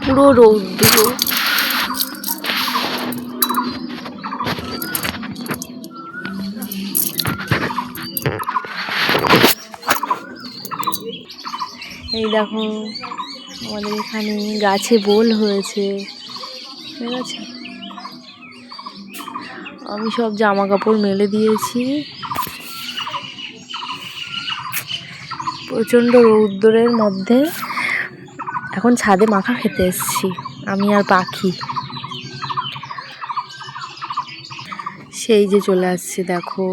পুরো রৌদ্র। এই দেখো আমাদের এখানে গাছে বোল হয়েছে, ঠিক আছে। আমি সব জামা কাপড় মেলে দিয়েছি। প্রচণ্ড রৌদ্রের মধ্যে এখন ছাদে মাখা খেতে এসেছি আমি আর পাখি। সেই যে চলে আসছে দেখো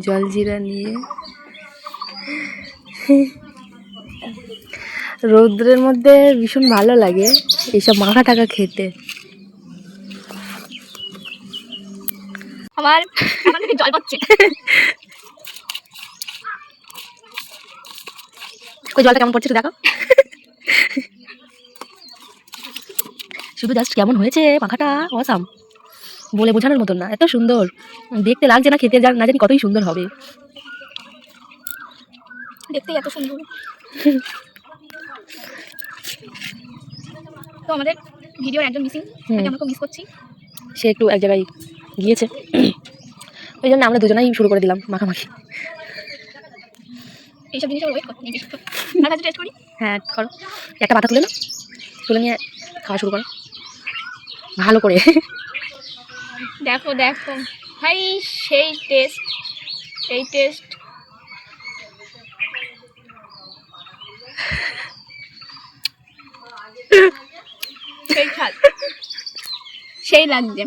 জলজিরা নিয়ে। রৌদ্রের মধ্যে ভীষণ ভালো লাগে এইসব মাখা টাকা খেতে। আমার জল পড়ছে। ওই জলটা কেমন পড়ছে দেখো, শুধু জাস্ট কেমন হয়েছে মাখাটা, অসাম, বলে বোঝানোর মতন না, এত সুন্দর দেখতে লাগছে না, খেতে না জানি কতই সুন্দর হবে, দেখতে এত সুন্দর। তো আমাদের ভিডিওর একজন মিসিং, আমরা খুব মিস করছি। সে একটু এক জায়গায় গিয়েছে, ওই জন্য আমরা দুজনেই শুরু করে দিলাম মাখামাখি। এইসব জিনিস ওয়েট করতে নিবি, আর কাছে টেস্ট করি। হ্যাঁ করো, একটা পাতা তুলে না, তুলে নিয়ে খাওয়া শুরু করো ভালো করে। দেখো দেখো ভাই, সেই টেস্ট, এই টেস্ট, সেই স্বাদ, সেই লাগছে।